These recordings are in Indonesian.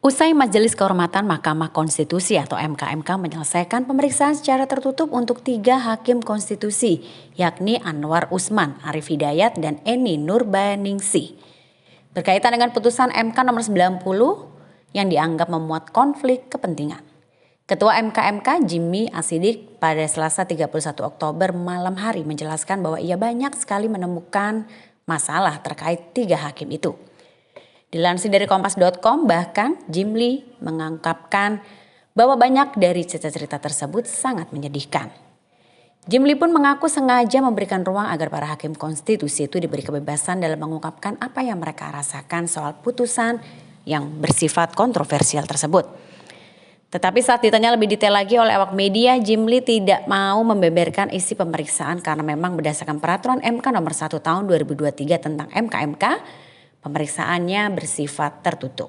Usai Majelis Kehormatan Mahkamah Konstitusi atau MKMK menyelesaikan pemeriksaan secara tertutup untuk 3 hakim konstitusi, yakni Anwar Usman, Arif Hidayat, dan Eni Nurbaningsih. Berkaitan dengan putusan MK nomor 90 yang dianggap memuat konflik kepentingan. Ketua MKMK Jimmy Asidik pada Selasa 31 Oktober malam hari menjelaskan bahwa ia banyak sekali menemukan masalah terkait 3 hakim itu. Dilansir dari Kompas.com, bahkan Jimly mengungkapkan bahwa banyak dari cerita-cerita tersebut sangat menyedihkan. Jimly pun mengaku sengaja memberikan ruang agar para hakim konstitusi itu diberi kebebasan dalam mengungkapkan apa yang mereka rasakan soal putusan yang bersifat kontroversial tersebut. Tetapi saat ditanya lebih detail lagi oleh awak media, Jimly tidak mau membeberkan isi pemeriksaan karena memang berdasarkan peraturan MK nomor 1 tahun 2023 tentang MKMK, pemeriksaannya bersifat tertutup.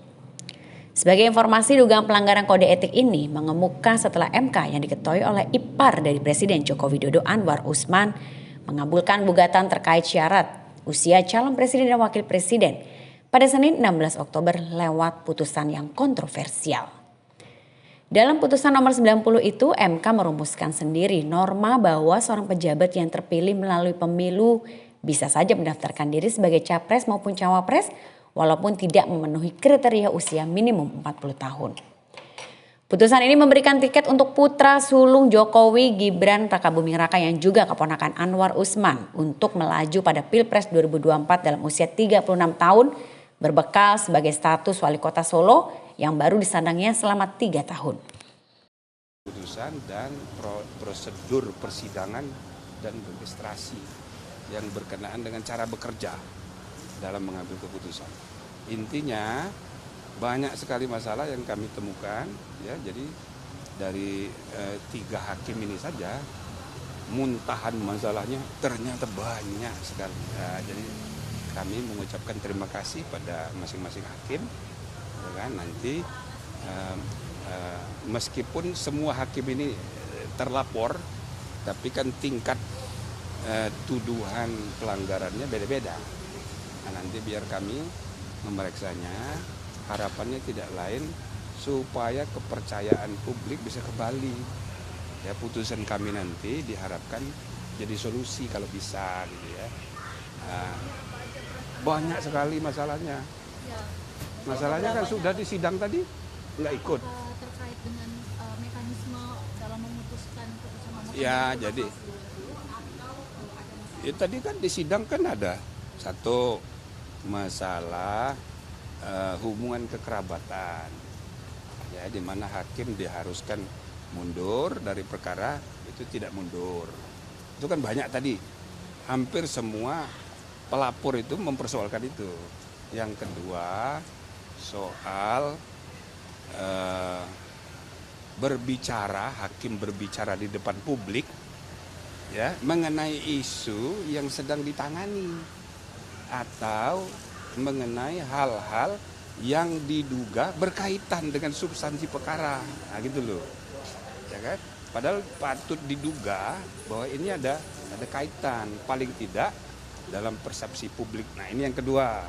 Sebagai informasi, dugaan pelanggaran kode etik ini mengemuka setelah MK yang diketuai oleh ipar dari Presiden Joko Widodo Anwar Usman mengabulkan gugatan terkait syarat usia calon presiden dan wakil presiden pada Senin 16 Oktober lewat putusan yang kontroversial. Dalam putusan nomor 90 itu, MK merumuskan sendiri norma bahwa seorang pejabat yang terpilih melalui pemilu bisa saja mendaftarkan diri sebagai capres maupun cawapres walaupun tidak memenuhi kriteria usia minimum 40 tahun. Putusan ini memberikan tiket untuk putra sulung Jokowi Gibran Rakabuming Raka yang juga keponakan Anwar Usman untuk melaju pada Pilpres 2024 dalam usia 36 tahun berbekal sebagai status wali kota Solo yang baru disandangnya selama 3 tahun. Putusan dan prosedur persidangan dan registrasi yang berkenaan dengan cara bekerja dalam mengambil keputusan. Intinya banyak sekali masalah yang kami temukan, ya. Jadi dari 3 hakim ini saja muntahan masalahnya ternyata banyak sekali. Ya, jadi kami mengucapkan terima kasih pada masing-masing hakim. Ya kan, nanti meskipun semua hakim ini terlapor, tapi kan tingkat tuduhan pelanggarannya beda-beda. Nah, nanti biar kami memeriksanya, harapannya tidak lain supaya kepercayaan publik bisa kembali. Ya, putusan kami nanti diharapkan jadi solusi kalau bisa, gitu ya. Nah, banyak sekali masalahnya. Masalahnya kan sudah di sidang tadi nggak ikut. Terkait dengan mekanisme dalam memutuskan putusan nomor. Ya, jadi tadi kan di sidang kan ada satu masalah hubungan kekerabatan, ya, di mana hakim diharuskan mundur dari perkara itu tidak mundur. Itu kan banyak tadi, hampir semua pelapor itu mempersoalkan itu. Yang kedua soal hakim berbicara di depan publik, ya, mengenai isu yang sedang ditangani atau mengenai hal-hal yang diduga berkaitan dengan substansi perkara, nah, gitu loh, ya kan? Padahal patut diduga bahwa ini ada kaitan paling tidak dalam persepsi publik. Nah, ini yang kedua,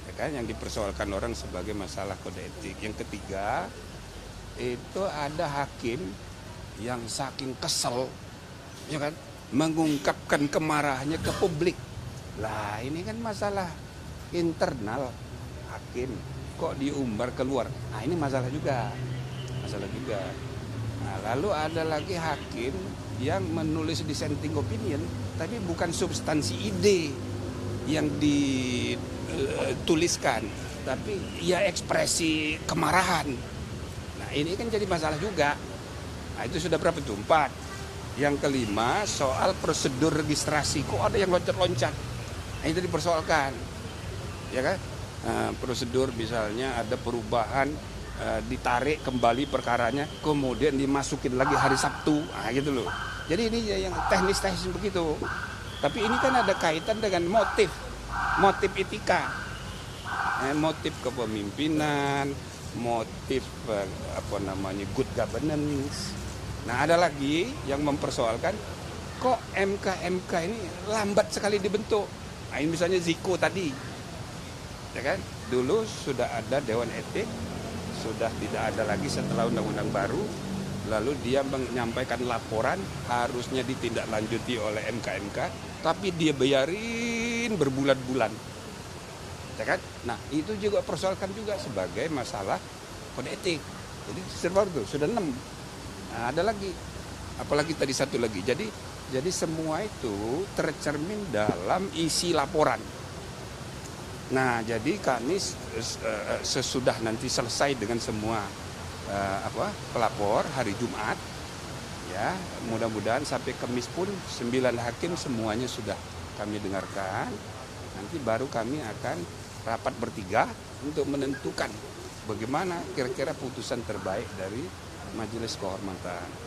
ya kan, yang dipersoalkan orang sebagai masalah kode etik. Yang ketiga itu ada hakim yang saking kesel, ya kan, mengungkapkan kemarahannya ke publik. Lah, ini kan masalah internal hakim, kok diumbar keluar. Nah, ini masalah juga. Nah, lalu ada lagi hakim yang menulis dissenting opinion, tapi bukan substansi ide yang dituliskan, tapi ya ekspresi kemarahan. Nah, ini kan jadi masalah juga. Nah, itu sudah berapa tuh? 4. Yang kelima soal prosedur registrasi, kok ada yang loncat-loncat. Nah, itu dipersoalkan, ya kan? Prosedur misalnya ada perubahan, ditarik kembali perkaranya, kemudian dimasukin lagi hari Sabtu, nah, gitu loh. Jadi ini yang teknis-teknis begitu. Tapi ini kan ada kaitan dengan motif etika, motif kepemimpinan, motif good governance. Nah, ada lagi yang mempersoalkan kok MK ini lambat sekali dibentuk. Nah, ini misalnya Ziko tadi, ya kan? Dulu sudah ada Dewan Etik, sudah tidak ada lagi setelah undang-undang baru. Lalu dia menyampaikan laporan harusnya ditindaklanjuti oleh MK, tapi dia bayarin berbulan-bulan, ya kan? Nah itu juga persoalkan juga sebagai masalah kode etik. Jadi sudah 6. Nah, ada lagi, apalagi tadi satu lagi. Jadi semua itu tercermin dalam isi laporan. Nah jadi kami sesudah nanti selesai dengan semua pelapor hari Jumat, ya mudah-mudahan sampai Kamis pun 9 hakim semuanya sudah kami dengarkan. Nanti baru kami akan rapat bertiga untuk menentukan bagaimana kira-kira putusan terbaik dari Majelis Kehormatan.